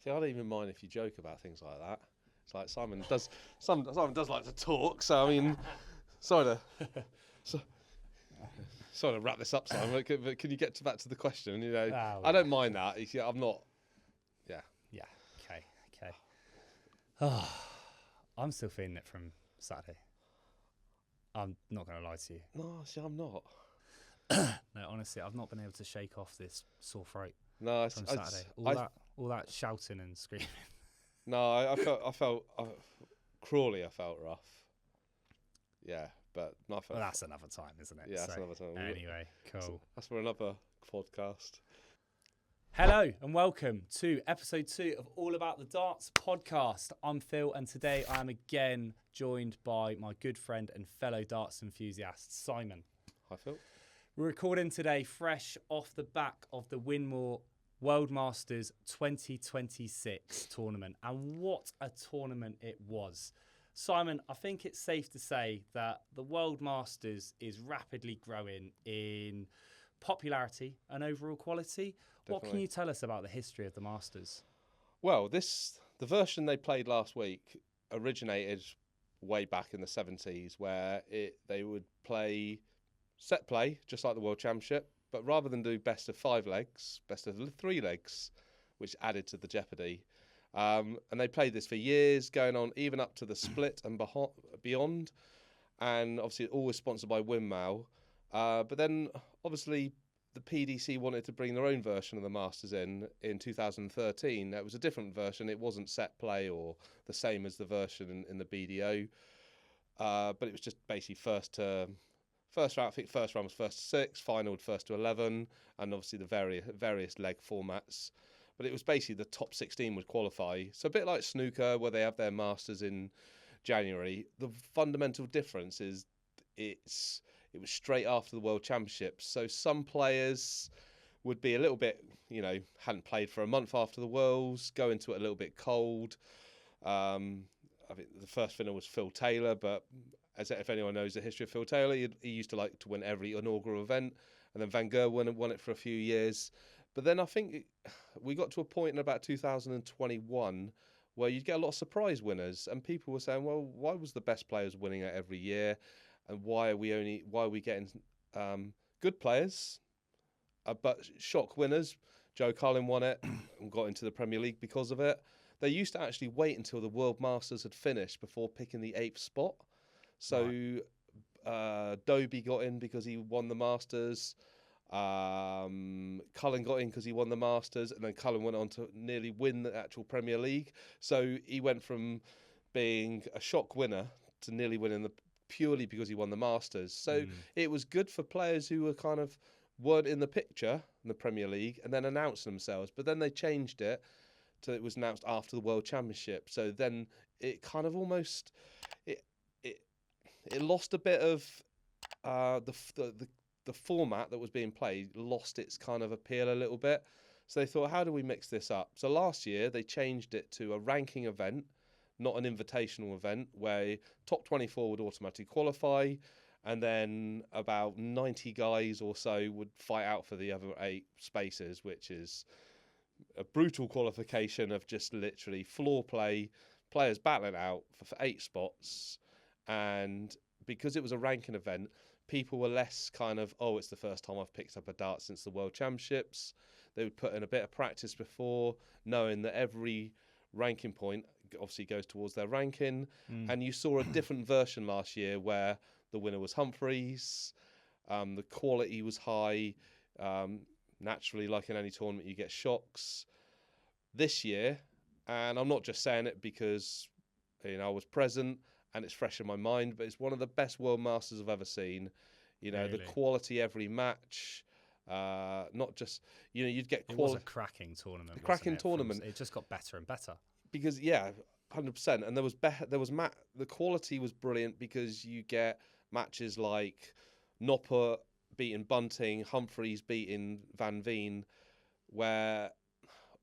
See, I don't even mind if you joke about things like that. It's like Simon does like to talk. So I mean, sorry to wrap this up, Simon. But can you get back to the question? You know, I don't mind that. I'm not. Yeah. Yeah. Okay. Oh, I'm still feeling it from Saturday. I'm not going to lie to you. No, see, I'm not. No, honestly, I've not been able to shake off this sore throat No, from Saturday. All that shouting and screaming. No, I felt Crawley. I felt rough. Yeah, but nothing. Well, that's another time, isn't it? Yeah, that's another time. Anyway, cool. That's for another podcast. Hello and welcome to episode 2 of All About the Darts podcast. I'm Phil, and today I am again joined by my good friend and fellow darts enthusiast, Simon. Hi, Phil. We're recording today fresh off the back of the Winmau World Masters 2026 tournament, and what a tournament it was. Simon, I think it's safe to say that the World Masters is rapidly growing in popularity and overall quality. Definitely. What can you tell us about the history of the Masters? Well, the version they played last week originated way back in the 70s, where they would play set play, just like the World Championship, but rather than do best of 5 legs, best of 3 legs, which added to the jeopardy. And they played this for years, going on even up to the split and beyond. And obviously, always sponsored by Winmau. But then, obviously, the PDC wanted to bring their own version of the Masters in 2013. It was a different version. It wasn't set play or the same as the version in the BDO. But it was just basically first round. I think first round was first to 6, final first to 11, and obviously the various leg formats. But it was basically the top 16 would qualify. So a bit like snooker, where they have their Masters in January. The fundamental difference is it was straight after the World Championships. So some players would be a little bit, hadn't played for a month after the Worlds, go into it a little bit cold. I think the first winner was Phil Taylor, but if anyone knows the history of Phil Taylor, he used to like to win every inaugural event, and then Van Gerwen won it for a few years. But then I think we got to a point in about 2021 where you'd get a lot of surprise winners, and people were saying, well, why was the best players winning it every year, and why are we getting good players, but shock winners? Joe Cullen won it and got into the Premier League because of it. They used to actually wait until the World Masters had finished before picking the 8th spot. So Dobie got in because he won the Masters. Cullen got in because he won the Masters, and then Cullen went on to nearly win the actual Premier League. So he went from being a shock winner to nearly winning purely because he won the Masters. So it was good for players who were kind of weren't in the picture in the Premier League and then announced themselves. But then they changed it to it was announced after the World Championship. So then it kind of almost it lost a bit of the format that was being played, lost its kind of appeal a little bit. So they thought, how do we mix this up? So last year they changed it to a ranking event, not an invitational event, where top 24 would automatically qualify, and then about 90 guys or so would fight out for the other 8 spaces, which is a brutal qualification of just literally floor play, players battling out for 8 spots. And because it was a ranking event, people were less kind of, it's the first time I've picked up a dart since the World Championships. They would put in a bit of practice before, knowing that every ranking point obviously goes towards their ranking. And you saw a different version last year where the winner was Humphries. The quality was high. Naturally, like in any tournament, you get shocks. This year, and I'm not just saying it because I was present and it's fresh in my mind, but it's one of the best World Masters I've ever seen. Really? The quality every match, not just, you'd get quality. It was a cracking tournament. Tournament. It just got better and better. Because, 100%. And the quality was brilliant because you get matches like Nopper beating Bunting, Humphries beating Van Veen, where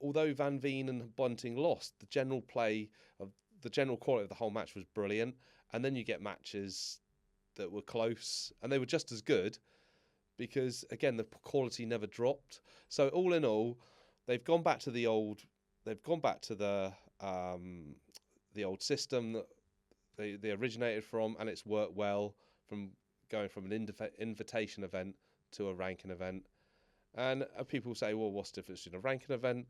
although Van Veen and Bunting lost, the general quality of the whole match was brilliant. And then you get matches that were close, and they were just as good because, again, the quality never dropped. So all in all, they've gone back to the old they've gone back to the old system that they originated from, and it's worked well from going from an invitation event to a ranking event. And people say, well, what's the difference in a ranking event?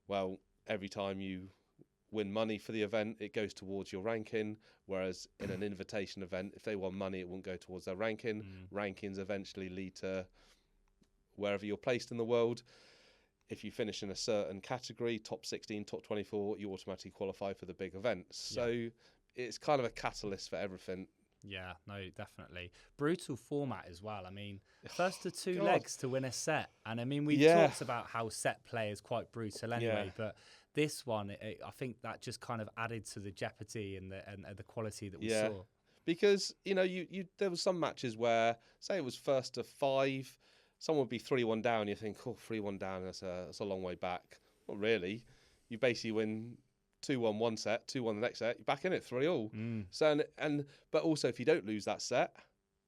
Well, every time you win money for the event, it goes towards your ranking, whereas in an invitation event, if they won money, it won't go towards their ranking. Rankings eventually lead to wherever you're placed in the world. If you finish in a certain category, top 16, top 24, you automatically qualify for the big events. Yeah. So it's kind of a catalyst for everything. Yeah, no, definitely. Brutal format as well. I mean, first to two God. legs to win a set. And I mean, we've Yeah. talked about how set play is quite brutal anyway, but this one, I think that just kind of added to the jeopardy and the quality that we saw. Because, you there was some matches where, say it was first to 5, someone would be 3-1 down, you think, 3-1 down, that's a long way back. Not really. You basically win 2-1 one set, 2-1 the next set, you're back in it 3-all. So but also if you don't lose that set,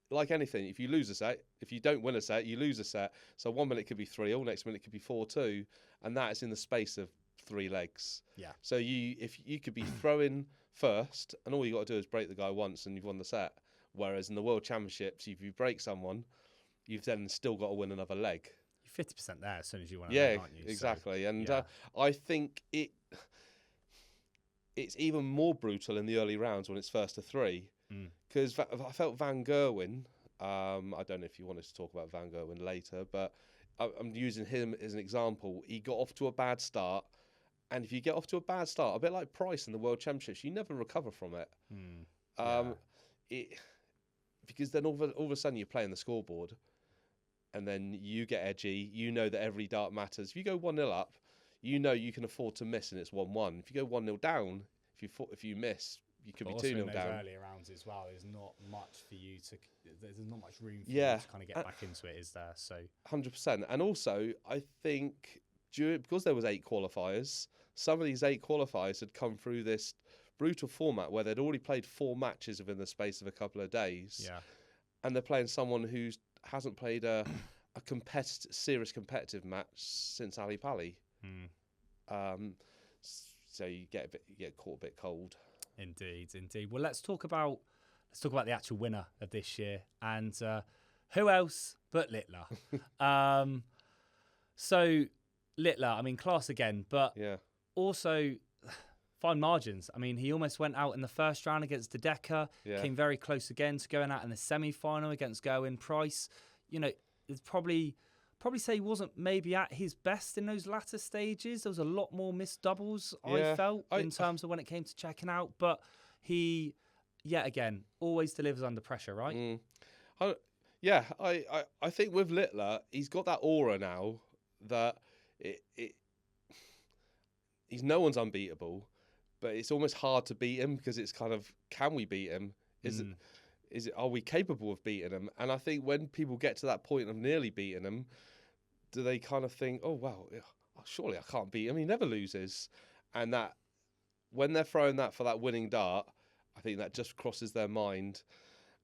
like anything, if you lose a set, if you don't win a set, you lose a set. So 1 minute could be 3-all, next minute could be 4-2, and that is in the space of 3 legs. Yeah. So if you could be throwing first, and all you got to do is break the guy once, and you've won the set. Whereas in the World Championships, if you break someone, you've then still got to win another leg. You're 50% there as soon as you win, aren't you? Exactly. So, and I think it's even more brutal in the early rounds when it's first to 3, because I felt Van Gerwen. I don't know if you wanted to talk about Van Gerwen later, but I'm using him as an example. He got off to a bad start, and if you get off to a bad start, a bit like Price in the World Championships, you never recover from it. Because then all of a sudden you're playing the scoreboard, and then you get edgy. You know that every dart matters. If you go 1-0 up, you know you can afford to miss, and it's 1-1. If you go 1-0 down, if you miss, you could be 2-0 down. Earlier rounds as well, there's not much for you to. There's not much room for you to kind of get back into it, is there? So 100%. And also, I think because there was 8 qualifiers, some of these 8 qualifiers had come through this brutal format where they'd already played 4 matches within the space of a couple of days. Yeah. And they're playing someone who hasn't played a serious competitive match since Ali Pali. So you get caught a bit cold. Indeed. Well, let's talk about the actual winner of this year, and who else but Littler. So Littler, I mean, class again, but also fine margins. I mean, he almost went out in the first round against De Decker, came very close again to going out in the semi-final against Gerwen Price. It's probably say he wasn't maybe at his best in those latter stages. There was a lot more missed doubles, I felt, in terms of when it came to checking out. But he, yet again, always delivers under pressure, right? I think with Littler, he's got that aura now that he's no one's unbeatable, but it's almost hard to beat him because it's kind of, can we beat him? Are we capable of beating him? And I think when people get to that point of nearly beating him, do they kind of think, oh, well, surely I can't beat him. He never loses. And that when they're throwing that for that winning dart, I think that just crosses their mind.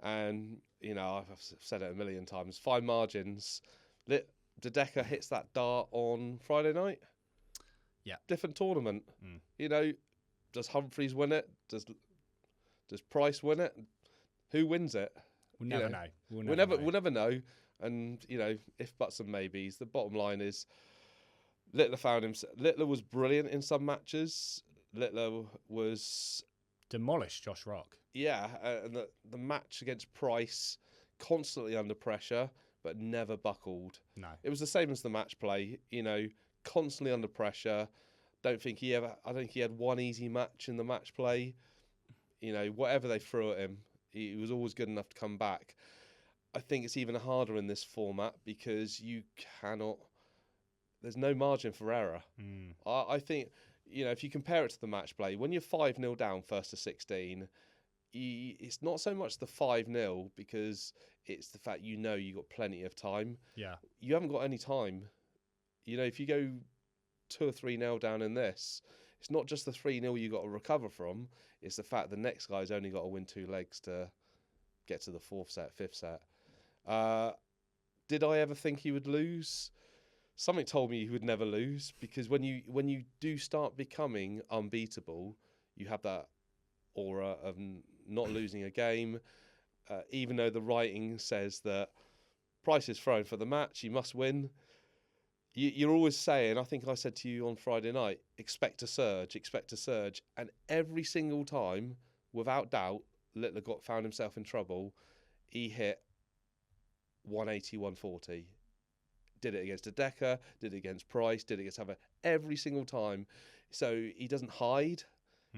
And, I've said it a million times, fine margins. De Decker hits that dart on Friday night. Yeah. Different tournament. Does Humphries win it? Does Price win it? Who wins it? We'll never know. We'll never know. And, if buts and maybes, the bottom line is Littler found himself. Littler was brilliant in some matches. Littler was... demolished Josh Rock. Yeah, and the match against Price, constantly under pressure, but never buckled. No. It was the same as the match play, constantly under pressure. I think he had one easy match in the match play. Whatever they threw at him, he was always good enough to come back. I think it's even harder in this format because there's no margin for error. I think, if you compare it to the match play, when you're 5-0 down first to 16, it's not so much the 5-0 because it's the fact you got plenty of time. Yeah. You haven't got any time. If you go 2 or 3-0 down in this, it's not just the 3-0 you got to recover from, it's the fact the next guy's only got to win 2 legs to get to the 4th set, 5th set. Did I ever think he would lose? something told me he would never lose, because when you do start becoming unbeatable, you have that aura of not losing a game, even though the writing says that price is thrown for the match, you must win. You're always saying, I think I said to you on Friday night, expect a surge, and every single time, without doubt, Littler found himself in trouble. He hit 180, 140. Did it against Decker, did it against Price, did it against Haver, every single time. So he doesn't hide.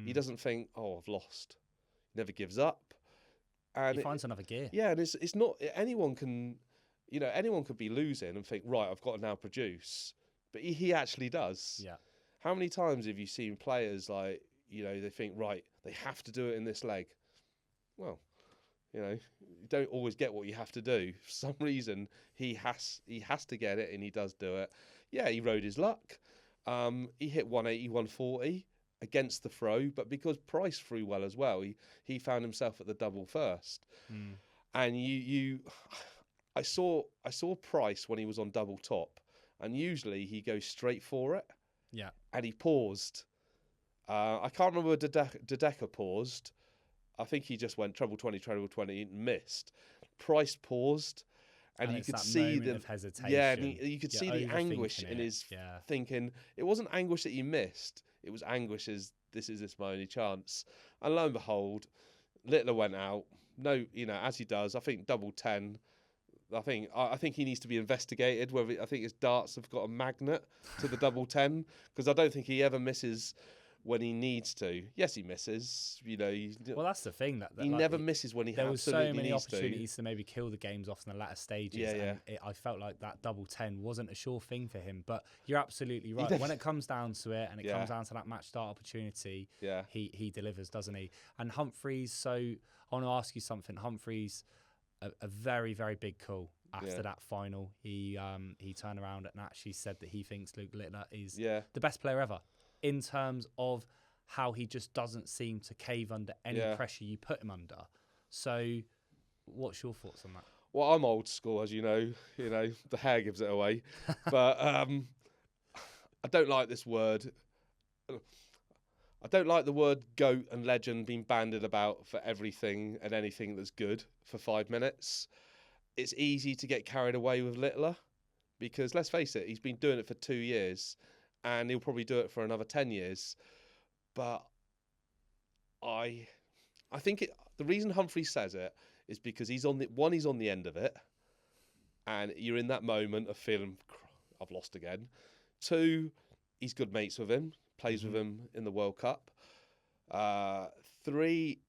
He doesn't think, oh, I've lost. He never gives up. And he finds another gear. Yeah, and it's not, anyone can be losing and think, right, I've got to now produce. But he actually does. Yeah. How many times have you seen players like, they think, right, they have to do it in this leg? Well, you don't always get what you have to do. For some reason, he has to get it, and he does do it. Yeah, he rode his luck. He hit 180, 140 against the throw, but because Price threw well as well, he found himself at the double first. And I saw Price when he was on double top, and usually he goes straight for it. Yeah. And he paused. I can't remember whether Dedeker paused. I think he just went treble 20, and missed. Price paused, and you could see the hesitation. Yeah, and you could see the anguish in his thinking. It wasn't anguish that he missed. It was anguish as this is my only chance. And lo and behold, Littler went out. No, as he does. I think double 10. I think he needs to be investigated. I think his darts have got a magnet to the double 10, because I don't think he ever misses when he needs to. Yes, he misses. Well, that's the thing that he never misses when he there absolutely was so many needs opportunities to maybe kill the games off in the latter stages. Yeah. And I felt like that double 10 wasn't a sure thing for him. But you're absolutely right. When it comes down to it, and it comes down to that match start opportunity, he delivers, doesn't he? And Humphries. So I want to ask you something. Humphries, a very, very big call. After that final, he turned around and actually said that he thinks Luke Littler is the best player ever, in terms of how he just doesn't seem to cave under any pressure you put him under. So what's your thoughts on that? Well, I'm old school, as you know. The hair gives it away. But I don't like this word. I don't like the word GOAT and legend being bandied about for everything and anything that's good for 5 minutes. It's easy to get carried away with Littler, because let's face it, he's been doing it for 2 years, and he'll probably do it for another 10 years. But I think the reason Humphries says it is because he's on the end of it, and you're in that moment of feeling, I've lost again. 2, he's good mates with him, plays with him in the World Cup. 3,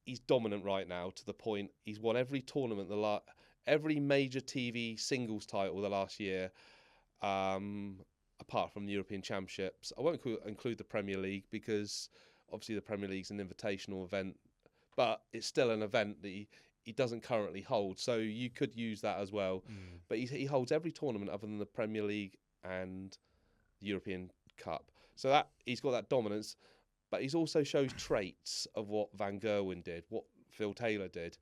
he's dominant right now, to the point he's won every tournament, every major TV singles title the last year, apart from the European Championships. I won't include the Premier League, because obviously the Premier League's an invitational event, but it's still an event that he doesn't currently hold. So you could use that as well. But he holds every tournament other than the Premier League and the European Cup. So that he's got that dominance. But he's also shows traits of what Van Gerwen did, what Phil Taylor did.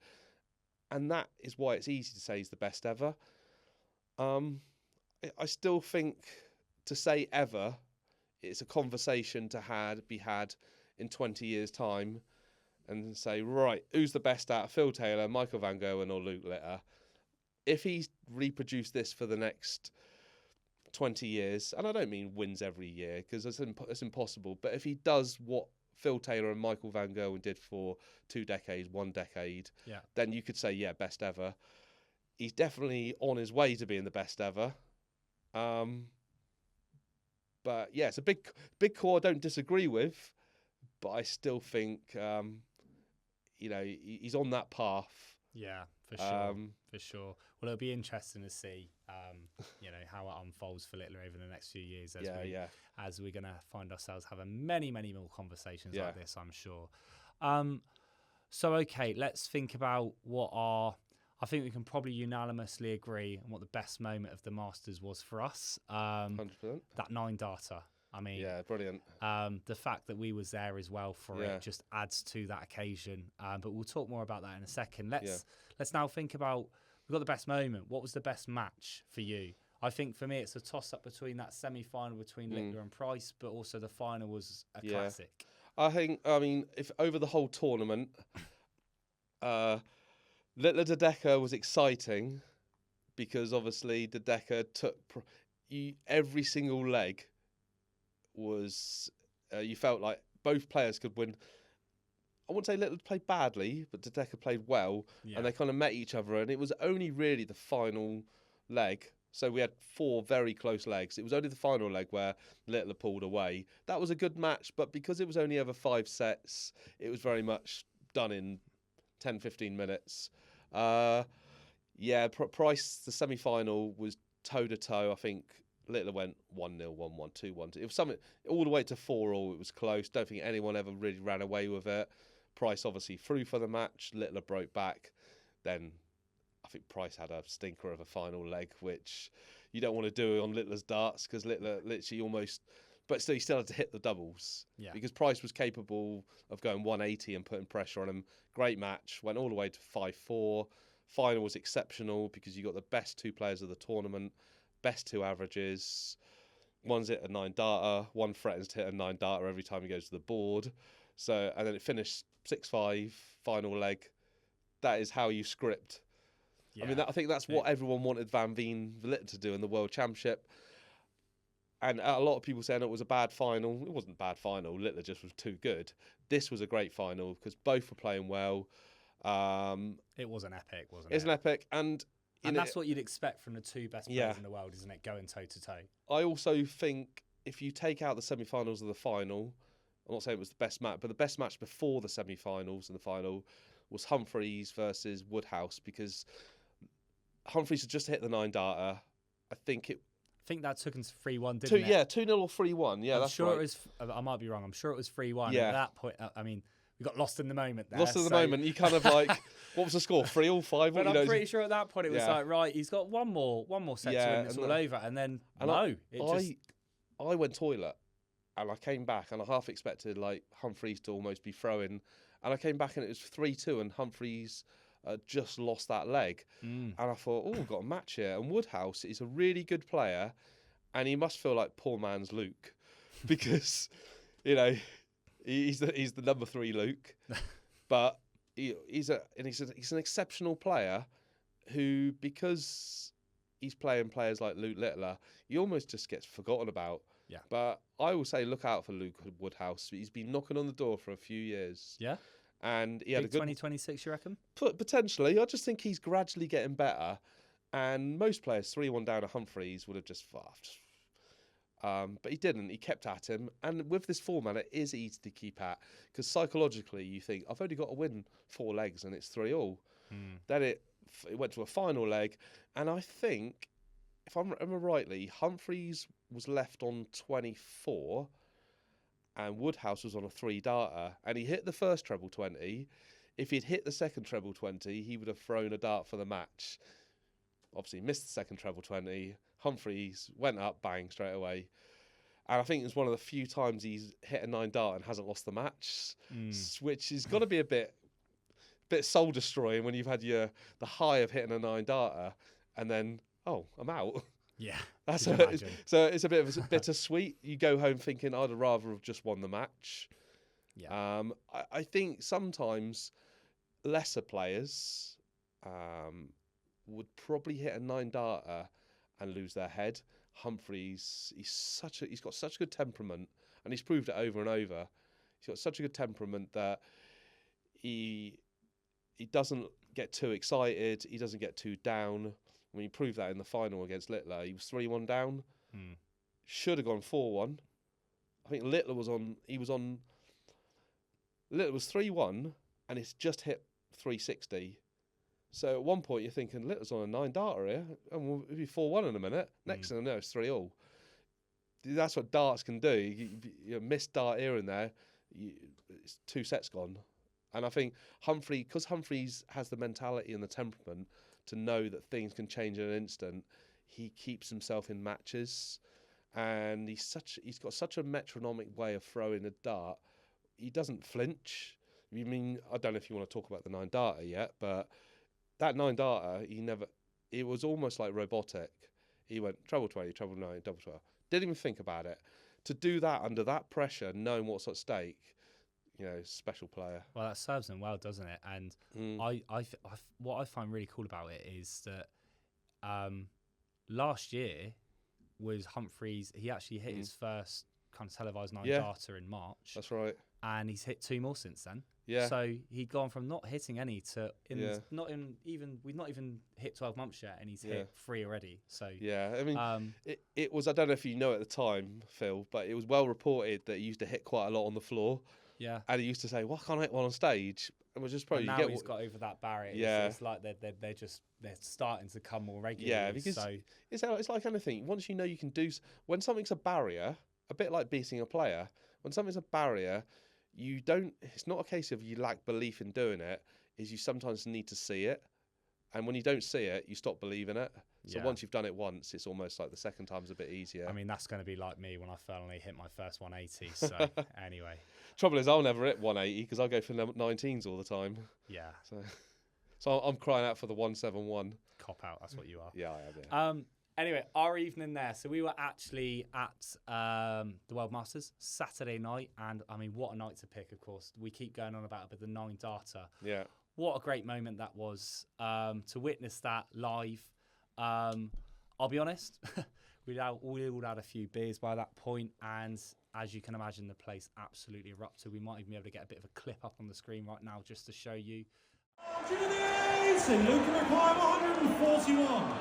And that is why it's easy to say he's the best ever. I still think, to say ever, it's a conversation to be had in 20 years' time, and say, right, who's the best out of Phil Taylor, Michael Van Gerwen, or Luke Littler? If he's reproduced this for the next 20 years, and I don't mean wins every year, because it's impossible, but if he does what Phil Taylor and Michael Van Gerwen did for 2 decades, 1 decade, then you could say, best ever. He's definitely on his way to being the best ever. But it's a big call I don't disagree with, but I still think he's on that path. Yeah, for sure. For sure. Well, it'll be interesting to see, how it unfolds for Littler over the next few years as we're going to find ourselves having many, many more conversations like this, I'm sure. So, okay, let's think about I think we can probably unanimously agree on what the best moment of the Masters was for us. 100%. That 9 data. I mean, brilliant. The fact that we was there as well for it just adds to that occasion. But we'll talk more about that in a second. Let's now think about, we've got the best moment. What was the best match for you? I think for me, it's a toss-up between that semi-final between Littler and Price, but also the final was a classic. I mean, if over the whole tournament, Littler De Decker was exciting because obviously De Decker took every single leg was you felt like both players could win. I wouldn't say Littler played badly, but De Decker played well, and they kind of met each other. And it was only really the final leg. So we had 4 very close legs. It was only the final leg where Littler pulled away. That was a good match, but because it was only over 5 sets, it was very much done in 10, 15 minutes. Price, the semi-final was toe-to-toe. I think Littler went 1-0, 1-1, 2-1. It was something all the way to 4-all. It was close. Don't think anyone ever really ran away with it. Price obviously through for the match. Littler broke back. Then I think Price had a stinker of a final leg, which you don't want to do on Littler's darts because Littler literally almost... But still, he still had to hit the doubles. Yeah. Because Price was capable of going 180 and putting pressure on him. Great match. Went all the way to 5-4. Final was exceptional because you got the best 2 players of the tournament. Best 2 averages. One's hit a 9 darter. One threatens to hit a 9 darter every time he goes to the board. So, and then it finished 6-5, final leg. That is how you script. Yeah. I mean, I think that's what everyone wanted Van Veen Littler to do in the World Championship. And a lot of people saying it was a bad final. It wasn't a bad final. Littler just was too good. This was a great final because both were playing well. It was an epic, wasn't it? It's an epic. And that's what you'd expect from the 2 best players in the world, isn't it? Going toe-to-toe. I also think if you take out the semi-finals of the final, I'm not saying it was the best match, but the best match before the semi-finals and the final was Humphries versus Woodhouse because Humphries had just hit the 9 darter. I think that took him 3-1, didn't it? Yeah, 2-0 or 3-1. Yeah, that's sure right. It was. I might be wrong. I'm sure it was 3-1. Yeah. At that point, I mean, we got lost in the moment there. Lost in the moment. You kind of like, what was the score? 3-all, 5-all? But I'm pretty sure at that point it was like, right, he's got one more set to win. It's all over. And then, I went toilet and I came back and I half expected like Humphries to almost be throwing. And I came back and it was 3-2 and Humphries just lost that leg. And I thought, oh, we've got a match here. And Woodhouse is a really good player and he must feel like poor man's Luke because, you know, he's the number 3 Luke. But he's an exceptional player who, because he's playing players like Luke Littler, he almost just gets forgotten about. Yeah. But I will say, look out for Luke Woodhouse. He's been knocking on the door for a few years. Yeah. And he had a good 2026, you reckon? Potentially. I just think he's gradually getting better. And most players, 3-1 down to Humphries, would have just faffed. But he didn't. He kept at him. And with this format, it is easy to keep at. Because psychologically, you think, I've only got to win 4 legs and it's 3-all. Then it went to a final leg. And I think, if I remember rightly, Humphries was left on 24 and Woodhouse was on a 3 darter. And he hit the first treble 20. If he'd hit the second treble 20, he would have thrown a dart for the match. Obviously, missed the second treble 20. Humphries went up, bang, straight away. And I think it's one of the few times he's hit a 9 dart and hasn't lost the match, which has got to be a bit soul destroying when you've had the high of hitting a 9 darter and then, oh, I'm out. Yeah, so it's a bit of a bittersweet. You go home thinking I'd rather have just won the match. Yeah. I think sometimes lesser players would probably hit a 9 darter and lose their head. Humphries, he's got such good temperament, and he's proved it over and over. He's got such a good temperament that he doesn't get too excited. He doesn't get too down. I mean, he proved that in the final against Littler. He was 3-1 down. Should have gone 4-1. I think Littler was 3-1, and it's just hit 360. So at one point you're thinking, Littler's on a 9 darter here, and we'll be 4-1 in a minute. Next thing I know, it's 3-all. That's what darts can do. You miss dart here and there, it's 2 sets gone. And I think because Humphries has the mentality and the temperament to know that things can change in an instant, he keeps himself in matches, and he's got such a metronomic way of throwing a dart. He doesn't flinch. I mean, I don't know if you want to talk about the 9 darter yet, but that 9 darter, it was almost like robotic. He went treble 20, treble 9, double 12. Didn't even think about it. To do that under that pressure, knowing what's at stake, special player. Well, that serves him well, doesn't it? And what I find really cool about it is that last year was Humphries. He actually hit his first kind of televised 9 darter in March. That's right. And he's hit 2 more since then. Yeah. So he'd gone from not hitting any to we've not even hit 12 months yet, and he's hit 3 already. So yeah, I mean, it was, I don't know if you know at the time, Phil, but it was well reported that he used to hit quite a lot on the floor. Yeah. And he used to say, "Why can't I hit one on stage?" And we're just probably now he's got over that barrier. Yeah. It's like they're starting to come more regularly. Yeah, because it's like anything. Once you know you can do, when something's a barrier, a bit like beating a player. When something's a barrier, you don't. It's not a case of you lack belief in doing it. Is you sometimes need to see it, and when you don't see it, you stop believing it. So once you've done it once, it's almost like the second time's a bit easier. I mean, that's going to be like me when I finally hit my first 180. So anyway, trouble is, I'll never hit 180 because I go for 19s all the time. Yeah. So I'm crying out for the 171. Cop out. That's what you are. Yeah, I am. Yeah. Anyway, our evening there. So we were actually at the World Masters Saturday night, and I mean, what a night to pick! Of course, we keep going on about it, but the 9 darter. Yeah. What a great moment that was to witness that live. I'll be honest, we all had a few beers by that point, and as you can imagine, the place absolutely erupted. We might even be able to get a bit of a clip up on the screen right now just to show you. Luke require 141.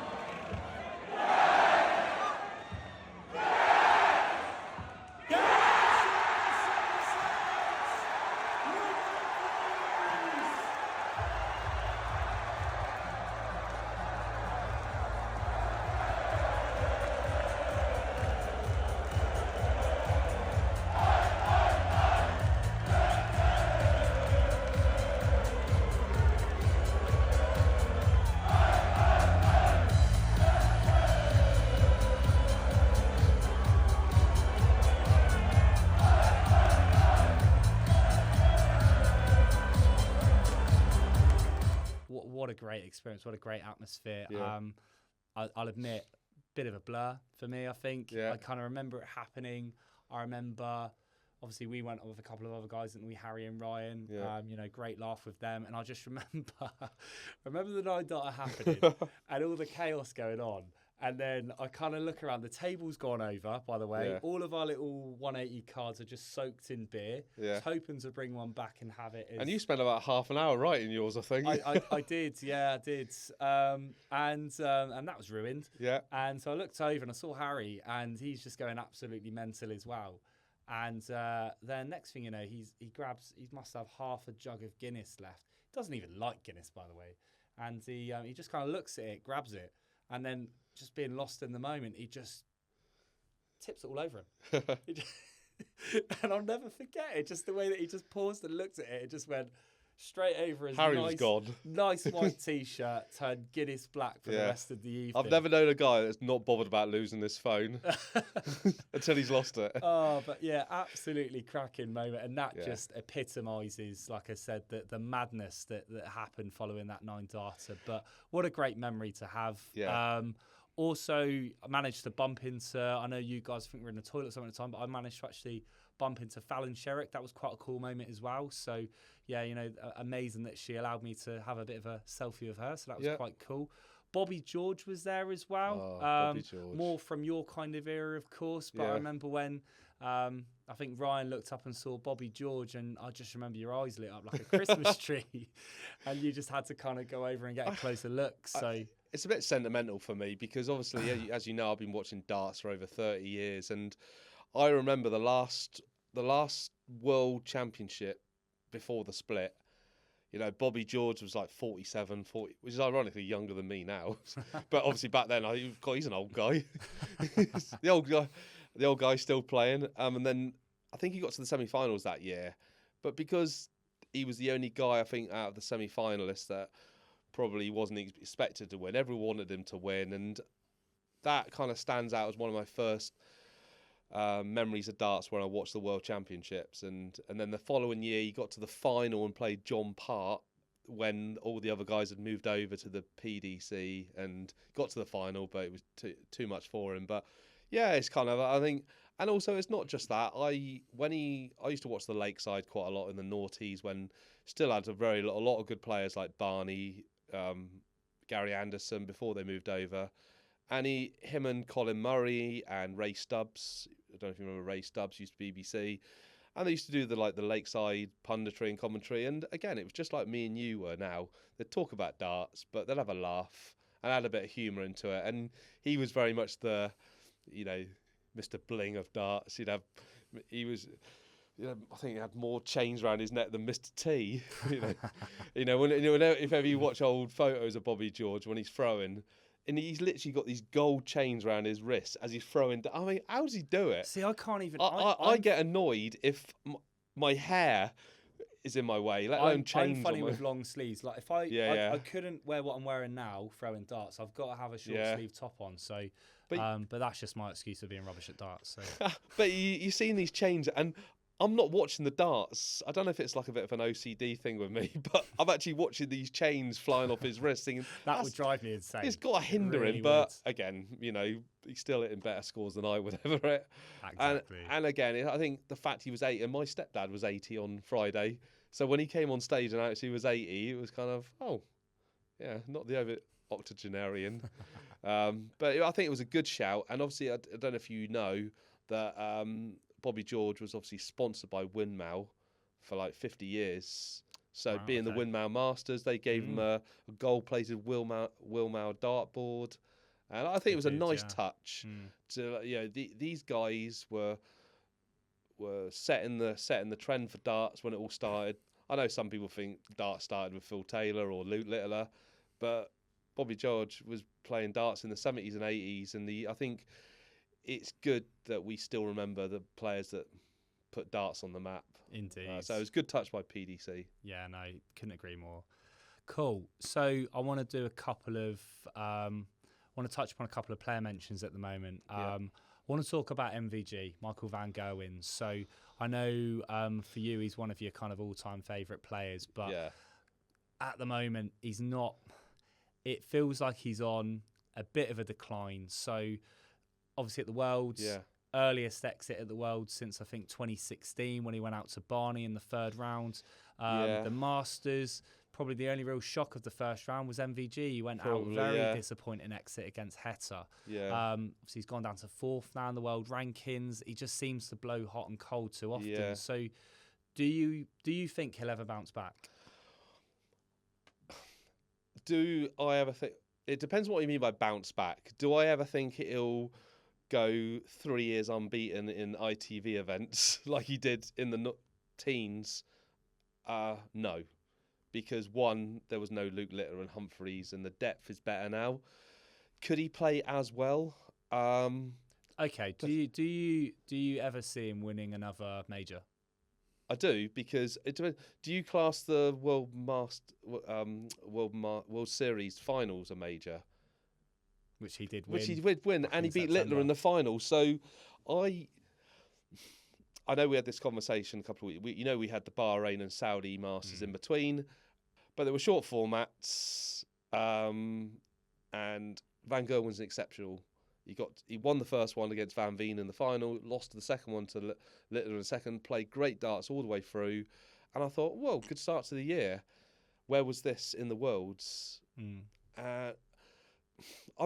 What a great experience! What a great atmosphere! Yeah. I'll admit, bit of a blur for me. I think I kind of remember it happening. I remember, obviously, we went with a couple of other guys, didn't we? Harry and Ryan. Yeah. Great laugh with them. And I just remember the night that happening and all the chaos going on. And then I kind of look around. The table's gone over, by the way. Yeah. All of our little 180 cards are just soaked in beer. Yeah. Just hoping to bring one back and have it. And you spent about half an hour writing yours, I think. I did, yeah, I did. And that was ruined. Yeah. And so I looked over and I saw Harry, and he's just going absolutely mental as well. And then next thing you know, he must have half a jug of Guinness left. Doesn't even like Guinness, by the way. And he just kind of looks at it, grabs it, and then just being lost in the moment, he just tips it all over him. And I'll never forget it, just the way that he just paused and looked at it. It just went straight over his Harry was gone. Nice white T-shirt, turned Guinness black for the rest of the evening. I've never known a guy that's not bothered about losing his phone until he's lost it. Oh, but yeah, absolutely cracking moment. And that just epitomises, like I said, the madness that happened following that 9 darter. But what a great memory to have. Yeah. Also, I managed to bump into, I know you guys think we're in the toilet some of the time, but I managed to actually bump into Fallon Sherrick. That was quite a cool moment as well. So, yeah, amazing that she allowed me to have a bit of a selfie of her. So that was quite cool. Bobby George was there as well. Oh, Bobby George. More from your kind of era, of course. But I remember when I think Ryan looked up and saw Bobby George, and I just remember your eyes lit up like a Christmas tree. And you just had to kind of go over and get a closer look. So it's a bit sentimental for me because obviously, as you know, I've been watching darts for over 30 years. And I remember the last World Championship before the split. Bobby George was like 47, 40, which is ironically younger than me now. But obviously back then, he's an old guy. the old guy still playing. And then I think he got to the semi-finals that year. But because he was the only guy, I think, out of the semi-finalists that probably wasn't expected to win, everyone wanted him to win. And that kind of stands out as one of my first memories of darts when I watched the World Championships, and then the following year he got to the final and played John Part, when all the other guys had moved over to the PDC and got to the final, but it was too much for him. But yeah, it's kind of, I think, and also it's not just that. I used to watch the Lakeside quite a lot in the noughties when still had a lot of good players like Barney, Gary Anderson before they moved over, and him and Colin Murray and Ray Stubbs. I don't know if you remember Ray Stubbs, used to BBC. And they used to do the Lakeside punditry and commentary. And again, it was just like me and you were now. They'd talk about darts, but they'd have a laugh and add a bit of humour into it. And he was very much the, Mr. Bling of darts. I think he had more chains around his neck than Mr. T. If ever you watch old photos of Bobby George when he's throwing, and he's literally got these gold chains around his wrists as he's throwing. I mean, how does he do it? See, I can't even. I get annoyed if my hair is in my way, let alone chains. I'm funny on with long sleeves. Like if I couldn't wear what I'm wearing now, throwing darts. I've got to have a short sleeve top on. So, but that's just my excuse for being rubbish at darts. So. But you've seen these chains, and I'm not watching the darts. I don't know if it's like a bit of an OCD thing with me, but I'm actually watching these chains flying off his wrist, thinking that would drive me insane. It's got to hinder him, but again, he's still hitting better scores than I would ever hit. Exactly. And again, I think the fact he was 80, and my stepdad was 80 on Friday, so when he came on stage and announced he was 80, it was kind of, not the over octogenarian. But I think it was a good shout, and obviously I don't know if you know that. Bobby George was obviously sponsored by Winmau for like 50 years. So being the Winmau Masters, they gave him a gold-plated Winmau dartboard, and I think it was a nice touch. To these guys were setting the trend for darts when it all started. I know some people think darts started with Phil Taylor or Luke Littler, but Bobby George was playing darts in the 70s and 80s, and I think it's good that we still remember the players that put darts on the map. Indeed. So it was a good touch by PDC. Yeah, no, couldn't agree more. Cool. So I want to do a couple of, want to touch upon a couple of player mentions at the moment. I want to talk about MVG, Michael van Gerwen. So I know for you, he's one of your kind of all-time favourite players, but at the moment, he's not. It feels like he's on a bit of a decline. So obviously at the Worlds, earliest exit at the Worlds since I think 2016 when he went out to Barney in the third round. The Masters, probably the only real shock of the first round was MVG. He went out very disappointing exit against Heta. Obviously he's gone down to fourth now in the world rankings. He just seems to blow hot and cold too often. So do you think he'll ever bounce back? Do I ever think? It depends what you mean by bounce back. Do I ever think he'll go 3 years unbeaten in ITV events like he did in the teens? No, because one, there was no Luke Littler and Humphries, and the depth is better now. Could he play as well? Okay. Do you ever see him winning another major? I do, because it depends. Do you class the World Series finals a major? Which he did win. Which he did win, and he beat Littler in the final. So I know we had this conversation a couple of weeks. We had the Bahrain and Saudi Masters in between, but there were short formats, and Van Gerwen's exceptional. He won the first one against Van Veen in the final, lost the second one to Littler in the second, played great darts all the way through, and I thought, whoa, good start to the year. Where was this in the Worlds? I'm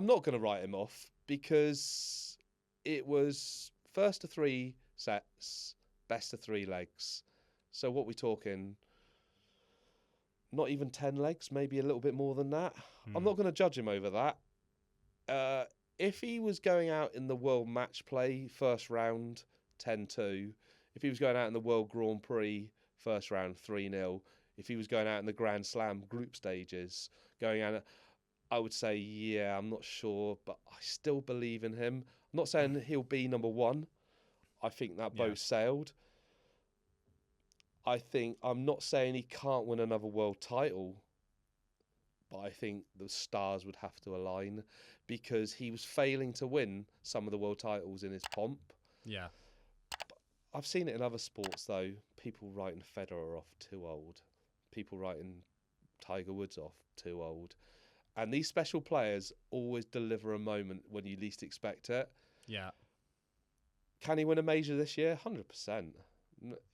not going to write him off, because it was first to three sets, best of three legs. So what we talking? Not even 10 legs, maybe a little bit more than that. I'm not going to judge him over that. If he was going out in the World Match Play first round 10-2, if he was going out in the World Grand Prix first round 3-0, if he was going out in the Grand Slam group stages, going out, I would say, yeah, I'm not sure, but I still believe in him. I'm not saying he'll be number one. I think that boat sailed. I'm not saying he can't win another world title, but I think the stars would have to align, because he was failing to win some of the world titles in his pomp. Yeah. I've seen it in other sports, though. People writing Federer off too old. People writing Tiger Woods off, too old. And these special players always deliver a moment when you least expect it. Yeah. Can he win a major this year? 100%.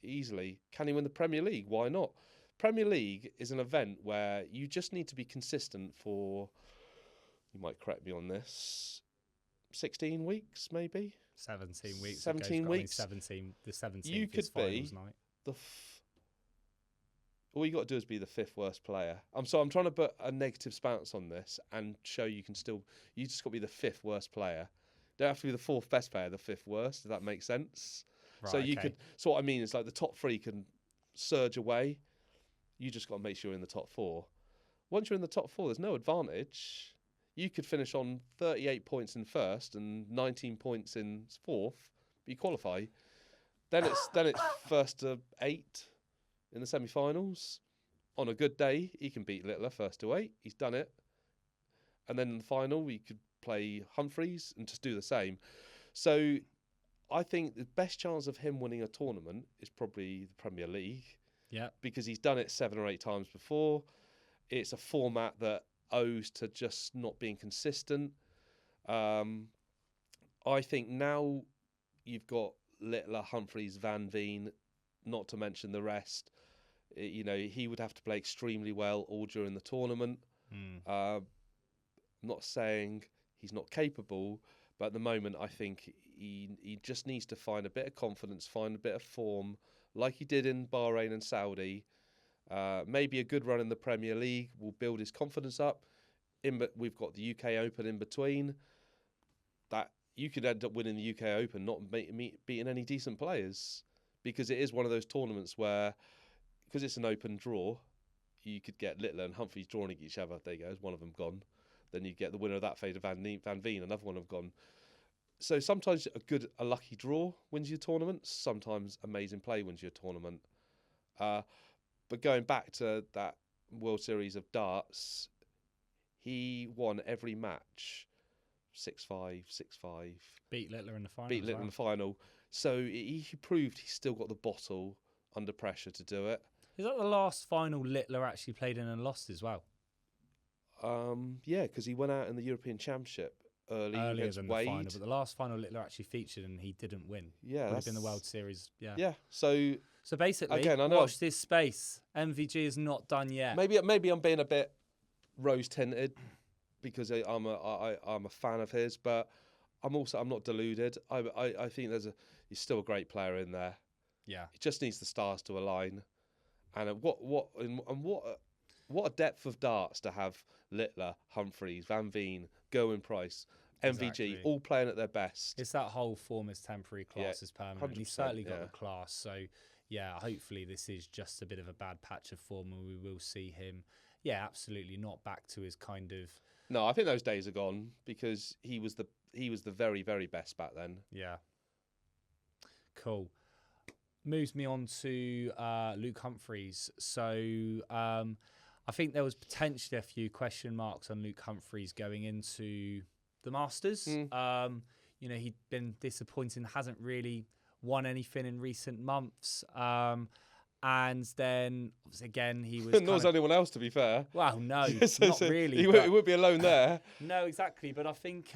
Easily. Can he win the Premier League? Why not? Premier League is an event where you just need to be consistent for, you might correct me on this, 16 weeks maybe? 17 weeks. 17 weeks. 17. The 17th You could is finals be night. All you got to do is be the 5th worst player. I'm trying to put a negative stance on this and show you can still. You just got to be the 5th worst player. Don't have to be the 4th best player, the 5th worst. Does that make sense? Right, so you could. So what I mean is like the top 3 can surge away. You just got to make sure you're in the top 4. Once you're in the top 4, there's no advantage. You could finish on 38 points in 1st and 19 points in 4th. But you qualify. Then it's 1st to 8 in the semi-finals. On a good day, he can beat Littler 1st to 8. He's done it. And then in the final, we could play Humphries and just do the same. So I think the best chance of him winning a tournament is probably the Premier League. Yeah. Because he's done it 7 or 8 times before. It's a format that owes to just not being consistent. I think now you've got Littler, Humphries, Van Veen, not to mention the rest. He would have to play extremely well all during the tournament. I'm not saying he's not capable, but at the moment I think he just needs to find a bit of confidence, find a bit of form, like he did in Bahrain and Saudi. Maybe a good run in the Premier League will build his confidence up. We've got the UK Open in between. That you could end up winning the UK Open, not beating any decent players, because it is one of those tournaments where, because it's an open draw, you could get Littler and Humphries drawing at each other. There you go, one of them gone. Then you get the winner of that fade of Van Veen, another one have gone. So sometimes a lucky draw wins your tournament. Sometimes amazing play wins your tournament. But going back to that World Series of darts, he won every match 6-5, 6-5. Beat Littler in the final. Beat Littler in the final. So he proved he's still got the bottle under pressure to do it. Is that the last final Littler actually played in and lost as well? Yeah, because he went out in the European Championship earlier than Wade. the final, but the last final Littler actually featured and he didn't win. Yeah, would have been the World Series. Yeah. Yeah. So basically, again, I know, watch this space. MVG is not done yet. Maybe I'm being a bit rose tinted because I'm a fan of his, but I'm not deluded. I think he's still a great player in there. Yeah. He just needs the stars to align, and what a depth of darts to have Littler, Humphries, Van Veen, Gerwen, Price, MVG, Exactly. all playing at their best. It's that whole form is temporary, class is permanent. He's certainly got the class. So, yeah, hopefully this is just a bit of a bad patch of form and we will see him, absolutely not back to his kind of... No, I think those days are gone because he was the very, very best back then. Yeah. Cool. Moves me on to Luke Humphries. So I think there was potentially a few question marks on Luke Humphries going into the Masters. He'd been disappointing, hasn't really won anything in recent months. And then, again, he was... Nor was anyone else, to be fair. Well, no, so, not really. He would be alone there. No, exactly. But I think...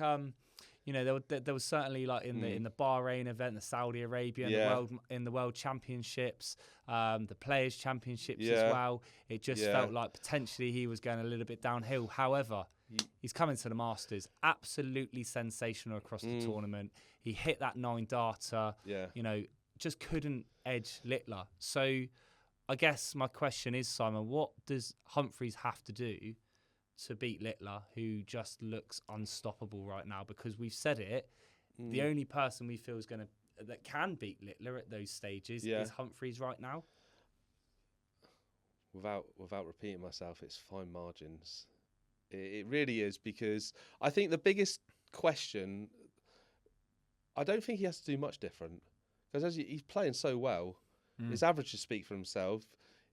there was certainly like in the Bahrain event, the Saudi Arabia, in the World Championships, the Players Championships as well. It just felt like potentially he was going a little bit downhill. However, he's coming to the Masters, absolutely sensational across the tournament. He hit that 9-darter. Just couldn't edge Littler. So, I guess my question is, Simon, what does Humphries have to do to beat Littler, who just looks unstoppable right now? Because we've said it, the only person we feel that can beat Littler at those stages is Humphries right now. Without repeating myself, it's fine margins. It really is, because I think the biggest question, I don't think he has to do much different, because he's playing so well, his averages speak for himself.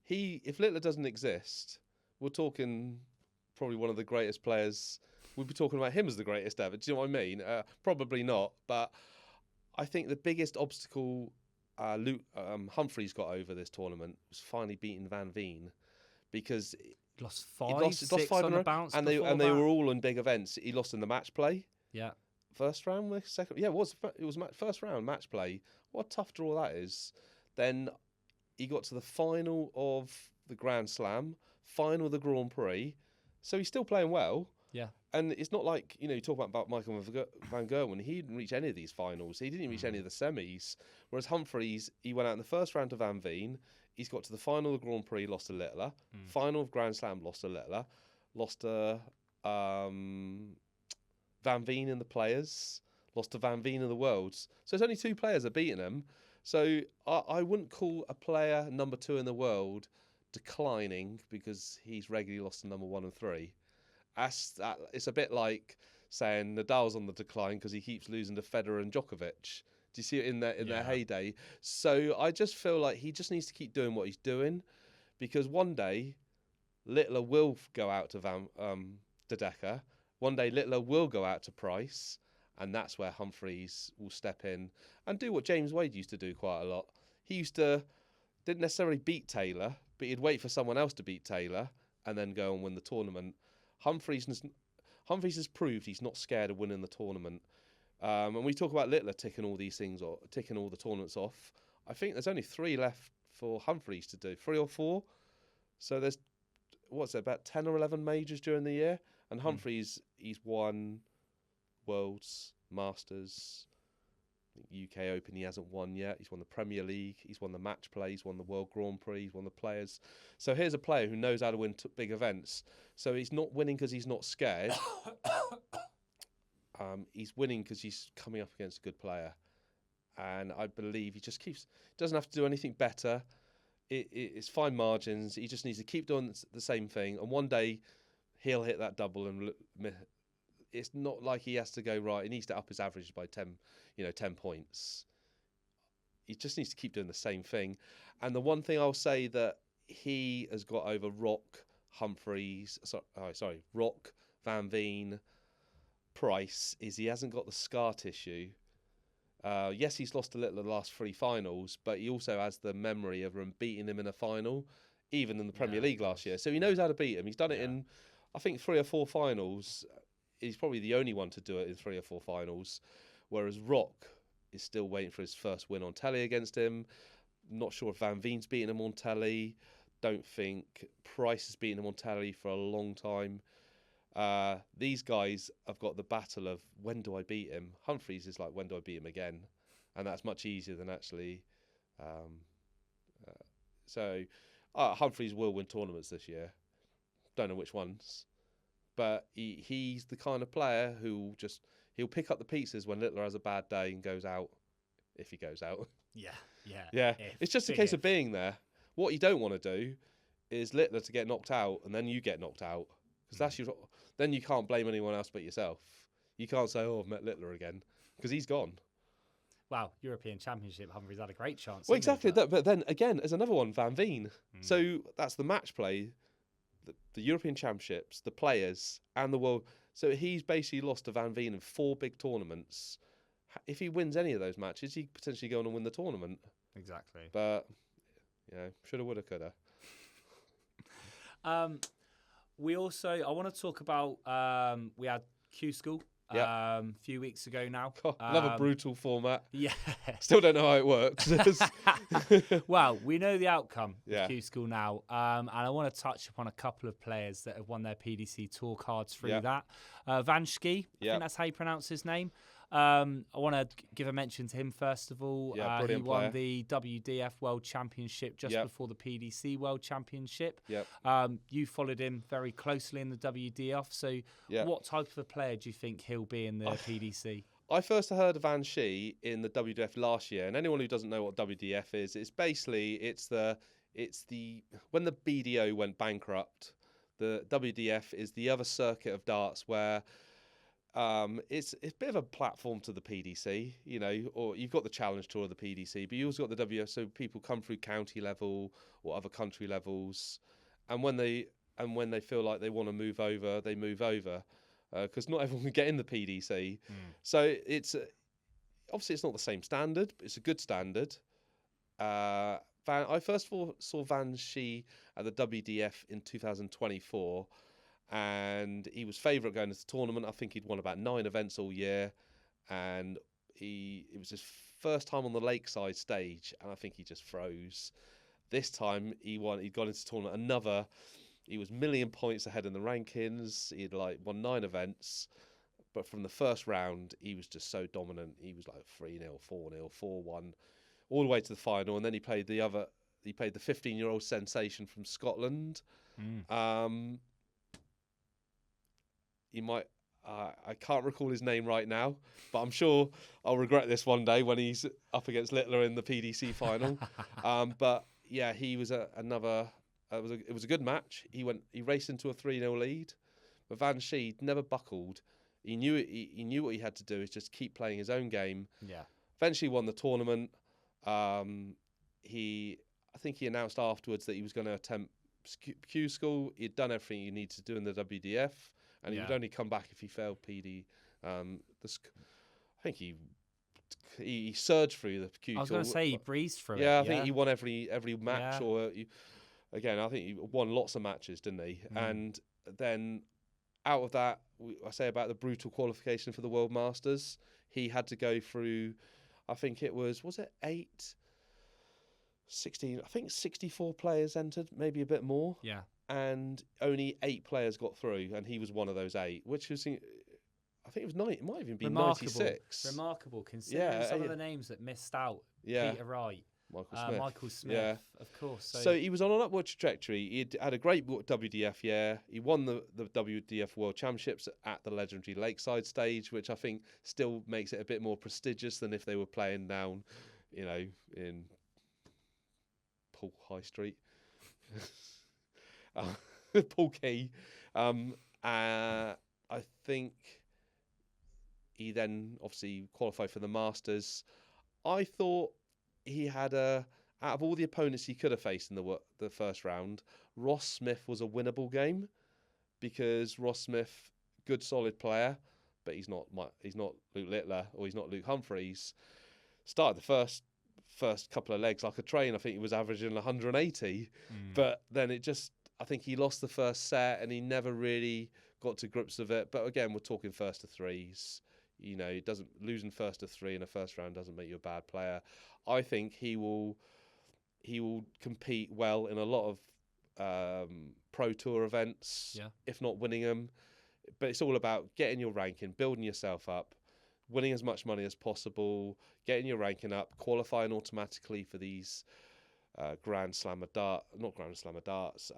If Littler doesn't exist, we're talking probably one of the greatest players. We'd be talking about him as the greatest ever. Do you know what I mean? Probably not. But I think the biggest obstacle Humphries got over this tournament was finally beating Van Veen, Lost he five, lost six five on in a the row, bounce, and they before they that. were all in big events. He lost in the match play. Yeah. First round, second. Yeah, it was first round match play. What a tough draw that is. Then he got to the final of the Grand Slam, final of the Grand Prix. So he's still playing well. Yeah. And it's not like, you talk about Michael van Gerwen. He didn't reach any of these finals. He didn't even reach any of the semis. Whereas Humphries, he went out in the first round to Van Veen. He's got to the final of the Grand Prix, lost to Littler. Final of Grand Slam, lost to Littler. Lost to Van Veen in the Players. Lost to Van Veen in the Worlds. So it's only 2 players that beaten him. So I wouldn't call a player number 2 in the world declining because he's regularly lost to number 1 and 3. It's a bit like saying Nadal's on the decline because he keeps losing to Federer and Djokovic. Do you see it in their heyday? So I just feel like he just needs to keep doing what he's doing, because one day Littler will go out to De Decker. One day Littler will go out to Price, and that's where Humphries will step in and do what James Wade used to do quite a lot. He didn't necessarily beat Taylor, but he'd wait for someone else to beat Taylor and then go and win the tournament. Humphries has proved he's not scared of winning the tournament. And we talk about Littler ticking all these things, or ticking all the tournaments off. I think there's only 3 left for Humphries to do, 3 or 4. So there's, about 10 or 11 majors during the year. And Humphries, he's won Worlds, Masters, UK Open he hasn't won yet. He's won the Premier League, he's won the match play, he's won the World Grand Prix, he's won the Players. So here's a player who knows how to win big events. So he's not winning because he's not scared. He's winning because he's coming up against a good player. And I believe he just doesn't have to do anything better. It's fine margins. He just needs to keep doing the same thing. And one day he'll hit that double, and it's not like he has to go right. He needs to up his average by 10 points. He just needs to keep doing the same thing. And the one thing I'll say that he has got over Rock, Van Veen, Price is he hasn't got the scar tissue. Yes, he's lost a little the last 3 finals, but he also has the memory of him beating him in a final, even in the Premier League last year. So he knows how to beat him. He's done it in, I think, 3 or 4 finals. He's probably the only one to do it in 3 or 4 finals, whereas Rock is still waiting for his first win on telly against him. Not sure if Van Veen's beaten him on telly. Don't think Price has beaten him on telly for a long time. These guys have got the battle of when do I beat him? Humphries is like, when do I beat him again? And that's much easier than actually. Humphries will win tournaments this year. Don't know which ones. But he's the kind of player who he'll pick up the pieces when Littler has a bad day and goes out, if he goes out. Yeah. It's just a case of being there. What you don't want to do is Littler to get knocked out and then you get knocked out, because then you can't blame anyone else but yourself. You can't say, "Oh, I've met Littler again," because he's gone. Wow, European Championship, Humphries had a great chance. Well, exactly. But then again, there's another one, Van Veen. So that's the match play. The European Championships, the Players, and the World. So he's basically lost to Van Veen in 4 big tournaments. If he wins any of those matches, he potentially go on and win the tournament. Exactly. But, shoulda, woulda, coulda. I want to talk about, we had Q School a few weeks ago now. Another brutal format. Yeah. Still don't know how it works. Well, we know the outcome Yeah. of Q School now, and I want to touch upon a couple of players that have won their PDC Tour cards through that. Van Schie, I think that's how you pronounce his name. I want to give a mention to him first of all. He won player. the WDF World Championship just before the PDC World Championship. You followed him very closely in the WDF. So what type of a player do you think he'll be in the PDC? I first heard of Van Schie in the WDF last year, and anyone who doesn't know what WDF is, it's basically it's the when the BDO went bankrupt, the WDF is the other circuit of darts where it's a bit of a platform to the PDC, or you've got the Challenge Tour of the PDC, but you also got the WDF, so people come through county level or other country levels, and when they feel like they want to move over, they move over, because not everyone can get in the PDC. So it's obviously it's not the same standard, but it's a good standard. I first saw Van Schie at the WDF in 2024, and he was favourite going into the tournament. I think he'd won about 9 events all year, and it was his first time on the Lakeside stage, and I think he just froze. This time he won. He'd gone into the tournament. He was million points ahead in the rankings. He'd won 9 events, but from the first round he was just so dominant. He was like 3-0, 4-0, 4-1, all the way to the final. And then he played the 15-year-old sensation from Scotland. You might. I can't recall his name right now, but I'm sure I'll regret this one day when he's up against Littler in the PDC final. But yeah, he was another. It was a good match. He raced into a 3-0 lead, but Van Schie never buckled. He knew it. He knew what he had to do is just keep playing his own game. Yeah. Eventually won the tournament. I think he announced afterwards that he was going to attempt Q school. He'd done everything he needed to do in the WDF, and he would only come back if he failed PD. I think he surged through the Q. I was going to say he breezed through it. Yeah, I think he won every match. Yeah. Again, I think he won lots of matches, didn't he? And then out of that, I say about the brutal qualification for the World Masters, he had to go through, I think it was it 16, I think 64 players entered, maybe a bit more. Yeah. And only 8 players got through, and he was one of those 8, which was, I think it was 9, it might even be 96. Remarkable, considering some of the names that missed out. Peter Wright. Michael Smith, of course. So he was on an upward trajectory. He had a great WDF year. He won the WDF World Championships at the legendary Lakeside stage, which I think still makes it a bit more prestigious than if they were playing down, in Paul High Street. Paul Key. I think he then obviously qualified for the Masters. I thought he had out of all the opponents he could have faced in the first round, Ross Smith was a winnable game, because Ross Smith, good solid player, but he's not Luke Littler or he's not Luke Humphries. Started the first couple of legs like a train. I think he was averaging 180, but then I think he lost the first set and he never really got to grips with it. But again, we're talking first to threes. Losing first to 3 in a first round doesn't make you a bad player. I think he will compete well in a lot of Pro Tour events, if not winning them. But it's all about getting your ranking, building yourself up, winning as much money as possible, getting your ranking up, qualifying automatically for these World Grand Slam of Darts,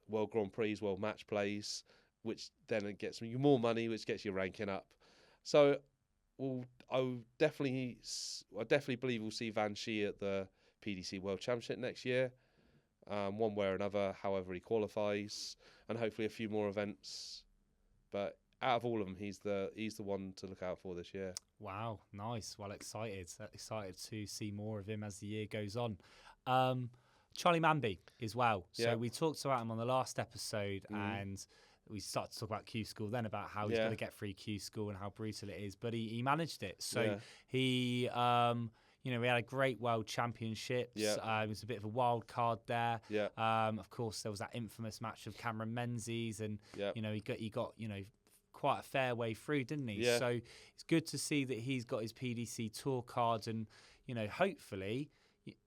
World Grand Prix, World Match Plays, which then gets you more money, which gets your ranking up. So I definitely believe we'll see Van Schie at the PDC World Championship next year, one way or another, however he qualifies, and hopefully a few more events. But out of all of them, he's the one to look out for this year. Wow, nice. Well, excited to see more of him as the year goes on. Charlie Manby as well. So we talked about him on the last episode, and we started to talk about Q School then, about how he's going to get through Q School and how brutal it is, but he managed it. So he, we had a great World Championships. It was a bit of a wild card there. Of course, there was that infamous match of Cameron Menzies, and he got quite a fair way through, didn't he? So it's good to see that he's got his PDC Tour cards, and hopefully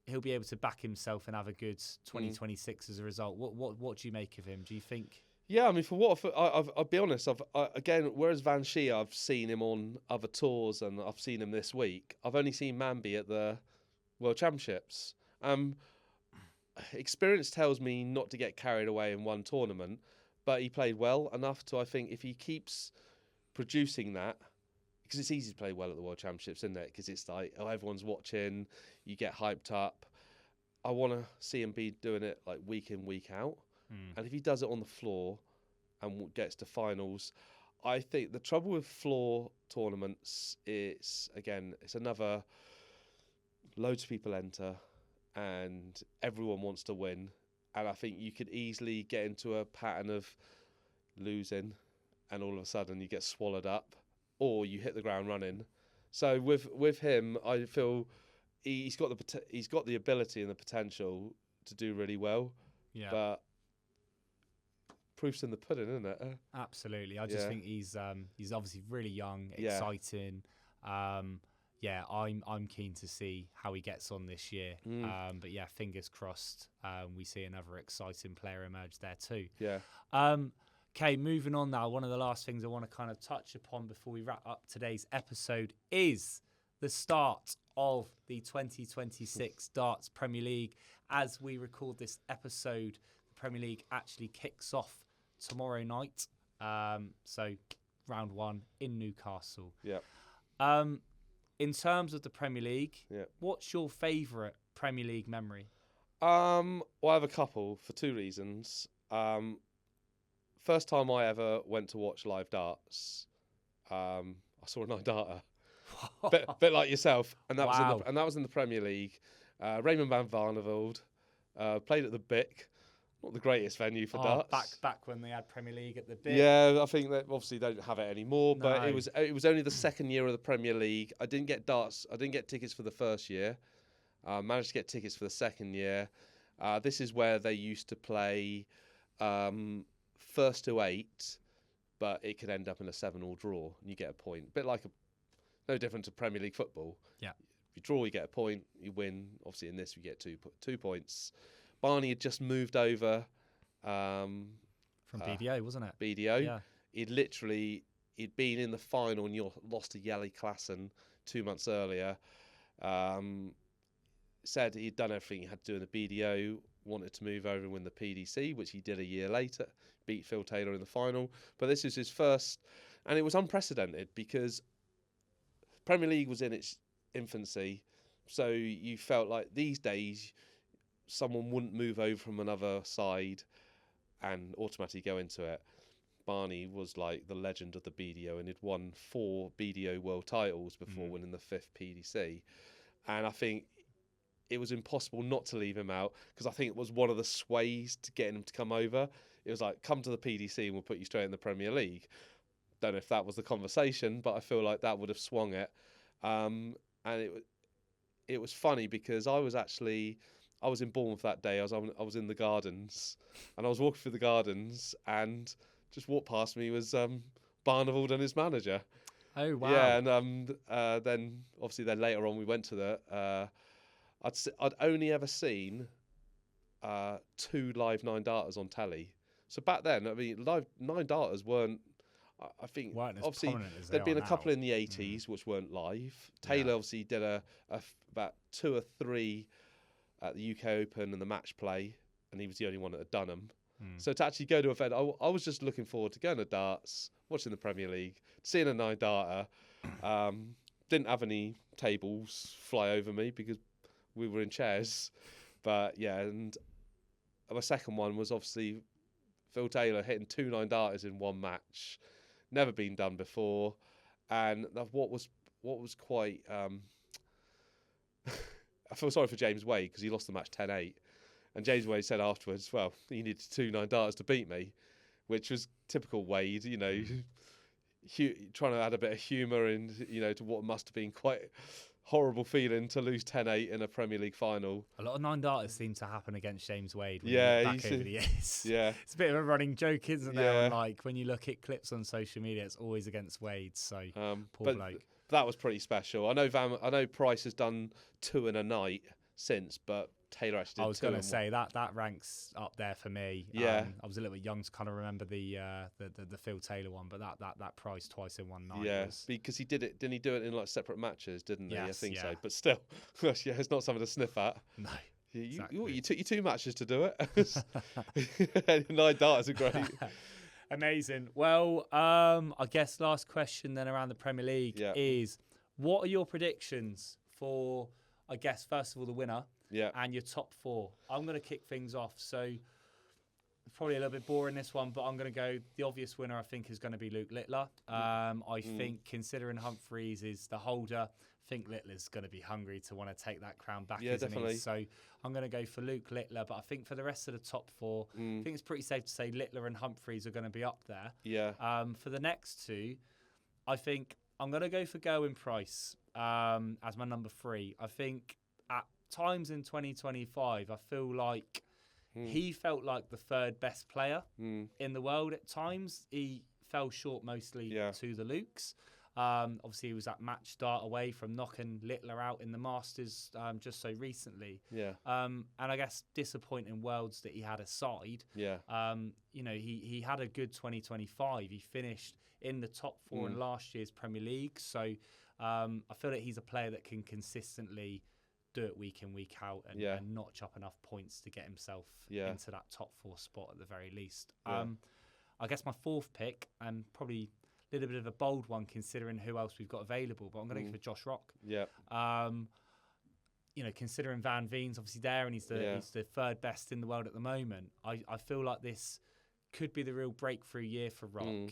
he'll be able to back himself and have a good 2026 as a result. What do you make of him? Do you think? Yeah, I mean, I'll be honest. Whereas Van Schie, I've seen him on other tours, and I've seen him this week. I've only seen Manby at the World Championships. Experience tells me not to get carried away in one tournament, but he played well enough to, I think, if he keeps producing that, because it's easy to play well at the World Championships, isn't it? Because it's like, everyone's watching, you get hyped up. I want to see him be doing it like week in, week out. And if he does it on the floor and gets to finals, I think the trouble with floor tournaments is, again, it's another, loads of people enter and everyone wants to win. And I think you could easily get into a pattern of losing and all of a sudden you get swallowed up, or you hit the ground running. So with him, I feel he's got the ability and the potential to do really well. Yeah. But proof's in the pudding, isn't it? Absolutely. I just think he's obviously really young, exciting. Yeah, I'm keen to see how he gets on this year. But yeah, fingers crossed. We see another exciting player emerge there too. Yeah. Okay, moving on now. One of the last things I want to kind of touch upon before we wrap up today's episode is the start of the 2026 Darts Premier League. As we record this episode, the Premier League actually kicks off tomorrow night. So round 1 in Newcastle. Yeah. In terms of the Premier League, Yeah. what's your favourite Premier League memory? Well, I have a couple for 2 reasons. First time I ever went to watch live darts, I saw a 9-darter, bit like yourself, and that was in the Premier League. Raymond van Barneveld played at the Bic, not the greatest venue for darts. Back when they had Premier League at the Bic. Yeah, I think they obviously don't have it anymore. No. But it was only the second year of the Premier League. I didn't get tickets for the first year. Managed to get tickets for the second year. This is where they used to play first to 8, but it could end up in a 7-all draw, and you get a point. Bit like no different to Premier League football. Yeah. If you draw, you get a point. You win. Obviously, in this, you get 2 points. Barney had just moved over from BDO, wasn't it? BDO. Yeah. He'd been in the final and lost to Yali Klassen 2 months earlier. Said he'd done everything he had to do in the BDO, wanted to move over and win the PDC, which he did a year later, beat Phil Taylor in the final. But this was his first, and it was unprecedented because Premier League was in its infancy, so you felt like these days someone wouldn't move over from another side and automatically go into it. Barney was like the legend of the BDO and he'd won 4 BDO world titles before winning the 5th PDC. And I think it was impossible not to leave him out because I think it was one of the sways to getting him to come over. It was like, come to the PDC and we'll put you straight in the Premier League. Don't know if that was the conversation, but I feel like that would have swung it. And it was funny because I was in Bournemouth that day. I was in the gardens, and I was walking through the gardens, and just walked past me was Barneveld and his manager. Oh wow! Yeah, and then later on we went to the. I'd only ever seen 2 live 9-darters on telly. So back then, I mean, live 9-darters weren't. I think weren't as obviously prominent as there'd they been are a couple now. in the 80s which weren't live. Taylor obviously did about 2 or 3 at the UK Open and the match play, and he was the only one that had done them. So to actually go to an event, I was just looking forward to going to darts, watching the Premier League, seeing a 9-darter. Didn't have any tables fly over me because we were in chairs. But yeah, and my second one was obviously Phil Taylor hitting 2 9-darters in one match. Never been done before. And what was quite... I feel sorry for James Wade because he lost the match 10-8. And James Wade said afterwards, well, he needed 2 9-darters to beat me, which was typical Wade, you know, trying to add a bit of humour and, you know, to what must have been quite horrible feeling to lose 10-8 in a Premier League final. A lot of 9-darters seem to happen against James Wade when yeah, you look back over the years. Yeah. It's a bit of a running joke, isn't there? Yeah. And like when you look at clips on social media, it's always against Wade. So poor bloke. That was pretty special. I know Price has done 2 in a night since, but Taylor actually did 2. I was going to say that ranks up there for me. Yeah. I was a little bit young to kind of remember the Phil Taylor one, but that Price twice in one night. Yeah, was... because he did it. Didn't he do it in like separate matches? Didn't he? I Yes, think yeah. so. But still, yeah, it's not something to sniff at. No. You took your 2 matches to do it. 9 darts are great. Amazing. Well, I guess last question then around the Premier League is, what are your predictions for, I guess, first of all, the winner and your top 4? I'm going to kick things off. So probably a little bit boring this one, but I'm going to go, the obvious winner I think is going to be Luke Littler. I think considering Humphries is the holder, I think Littler's going to be hungry to want to take that crown back, isn't definitely. he? So I'm going to go for Luke Littler, but I think for the rest of the top 4, I think it's pretty safe to say Littler and Humphries are going to be up there. Yeah. For the next 2, I think I'm going to go for Gerwen Price as my number 3. I think times in 2025, I feel like he felt like the third best player in the world at times. He fell short mostly to the Lukes. Obviously, he was at match start away from knocking Littler out in the Masters just so recently. Yeah. And I guess disappointing worlds that he had aside. Yeah. You know, he had a good 2025. He finished in the top 4 in last year's Premier League. So I feel that he's a player that can consistently do it week in, week out and notch up enough points to get himself into that top 4 spot at the very least. Yeah. I guess my 4th pick, and probably a little bit of a bold one considering who else we've got available, but I'm going to go for Josh Rock. Yeah. You know, considering Van Veen's obviously there and he's the third best in the world at the moment, I feel like this could be the real breakthrough year for Rock.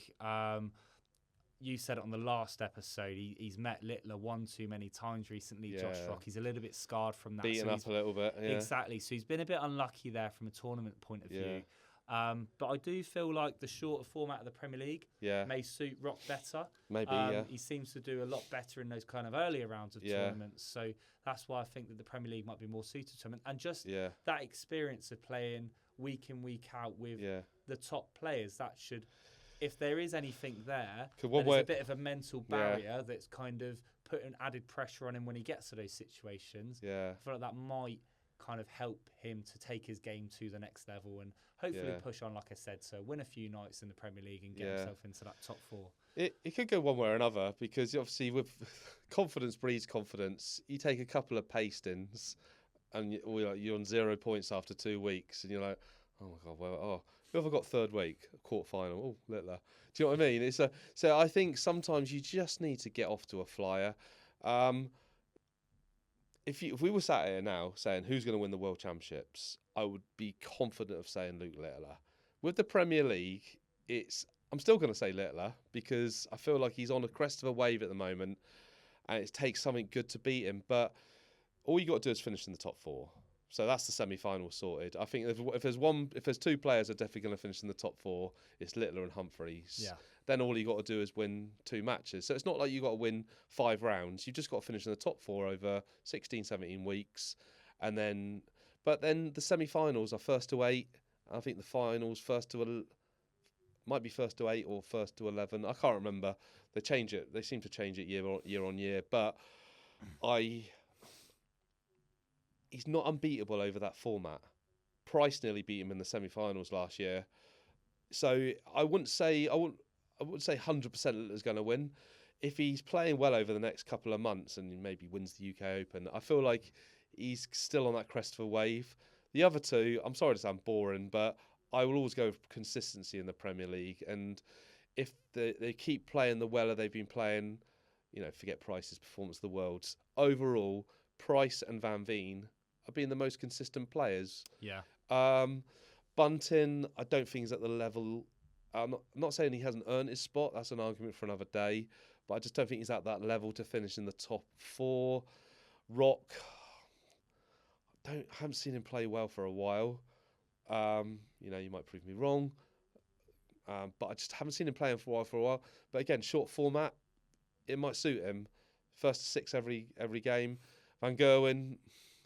You said it on the last episode. He's met Littler one too many times recently, Josh Rock. He's a little bit scarred from that. Beaten up a little bit. Yeah. Exactly. So he's been a bit unlucky there from a tournament point of view. But I do feel like the shorter format of the Premier League may suit Rock better. Maybe, He seems to do a lot better in those kind of earlier rounds of tournaments. So that's why I think that the Premier League might be more suited to him. And just that experience of playing week in, week out with the top players, that should... If there is anything there, there's a bit of a mental barrier that's kind of putting added pressure on him when he gets to those situations. I feel like that might kind of help him to take his game to the next level and hopefully push on, like I said, so win a few nights in the Premier League and get himself into that top 4. It could go one way or another, because obviously with confidence breeds confidence. You take a couple of pastings and you're on 0 points after 2 weeks and you're like, oh my God, who have I got third week? Quarterfinal. Oh, Littler. Do you know what I mean? So I think sometimes you just need to get off to a flyer. If we were sat here now saying who's going to win the World Championships, I would be confident of saying Luke Littler. With the Premier League, I'm still going to say Littler because I feel like he's on a crest of a wave at the moment, and it takes something good to beat him. But all you got to do is finish in the top 4. So that's the semi-final sorted. I think if there's 2 players that are definitely going to finish in the top 4, it's Littler and Humphries. Yeah. Then all you got to do is win 2 matches. So it's not like you got to win 5 rounds. You've just got to finish in the top 4 over 16, 17 weeks, but then the semi-finals are first to 8. I think the finals might be first to 8 or first to 11. I can't remember. They change it. They seem to change it year on year. But he's not unbeatable over that format. Price nearly beat him in the semi-finals last year. So I wouldn't say 100% Littler's going to win. If he's playing well over the next couple of months and maybe wins the UK Open, I feel like he's still on that crest of a wave. The other 2, I'm sorry to sound boring, but I will always go with consistency in the Premier League. And if they keep playing the weller they've been playing, forget Price's performance of the Worlds. Overall, Price and Van Veen are being the most consistent players. Yeah. Bunting, I don't think he's at the level. I'm not saying he hasn't earned his spot. That's an argument for another day. But I just don't think he's at that level to finish in the top 4. Rock, haven't seen him play well for a while. You might prove me wrong. But I just haven't seen him playing for a while. But again, short format, it might suit him. First to 6 every game. Van Gerwen,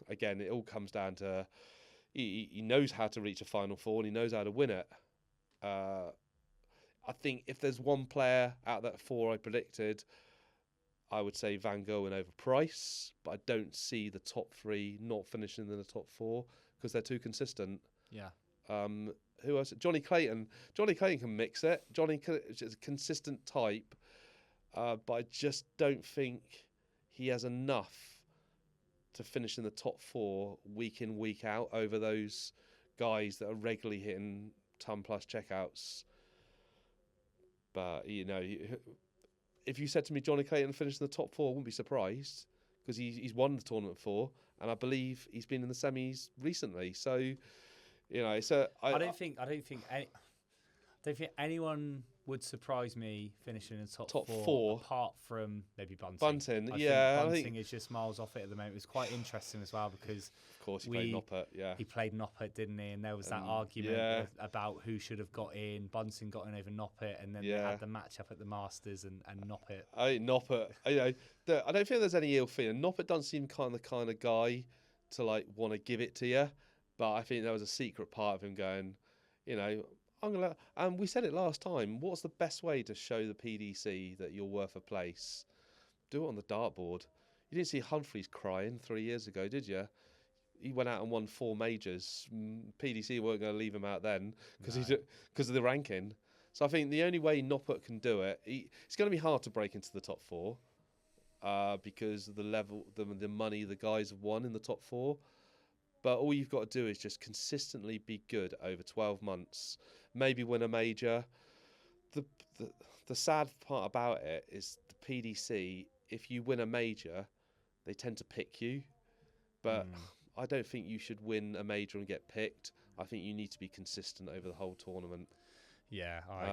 again, it all comes down to he knows how to reach a Final 4 and he knows how to win it. I think if there's one player out of that 4 I predicted, I would say Van Gerwen over Price, but I don't see the top 3 not finishing in the top 4 because they're too consistent. Yeah. Who else? Johnny Clayton. Johnny Clayton can mix it. Johnny is a consistent type, but I just don't think he has enough to finish in the top 4 week in, week out over those guys that are regularly hitting ton-plus checkouts. But, if you said to me Johnny Clayton finished in the top 4, I wouldn't be surprised because he's won the tournament 4, and I believe he's been in the semis recently. So, I don't think anyone would surprise me finishing in the top 4 apart from maybe Bunting. Bunting, I think Bunting is just miles off it at the moment. It was quite interesting as well because of course he played Noppert, he played Noppert, didn't he? And there was that argument about who should have got in. Bunting got in over Noppert, and then they had the match up at the Masters and Noppert. Noppert, I don't think there's any ill feeling. Noppert doesn't seem the kind of guy to like want to give it to you, but I think there was a secret part of him going, you know, I'm gonna. And we said it last time. What's the best way to show the PDC that you're worth a place? Do it on the dartboard. You didn't see Humphries crying 3 years ago, did you? He went out and won 4 majors. PDC weren't going to leave him out then because of the ranking. So I think the only way Noppert can do it, it's going to be hard to break into the top 4 because of the level, the money the guys have won in the top 4. But all you've got to do is just consistently be good over 12 months. Maybe win a major. The sad part about it is the PDC, if you win a major, they tend to pick you. But I don't think you should win a major and get picked. I think you need to be consistent over the whole tournament. Yeah, I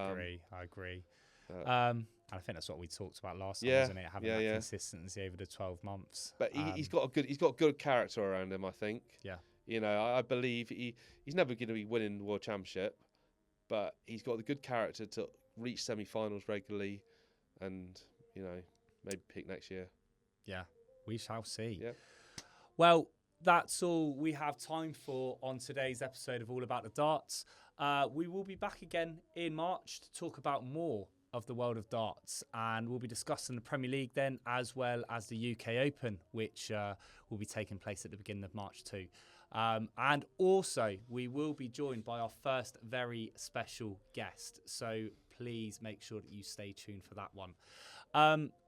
agree. And I think that's what we talked about last time, isn't it? Having that consistency over the 12 months. But he's got good character around him, I think. Yeah. You know, I believe he's never going to be winning the World Championship, but he's got the good character to reach semi-finals regularly and, you know, maybe pick next year. Yeah, we shall see. Yeah. Well, that's all we have time for on today's episode of All About the Darts. We will be back again in March to talk about more of the world of darts, and we'll be discussing the Premier League then, as well as the UK Open, which will be taking place at the beginning of March too. And also, we will be joined by our first very special guest. So please make sure that you stay tuned for that one.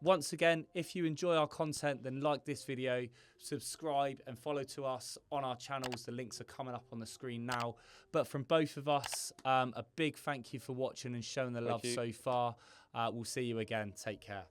Once again, if you enjoy our content, then like this video, subscribe and follow to us on our channels. The links are coming up on the screen now. But from both of us, a big thank you for watching and showing the love so far. We'll see you again. Take care.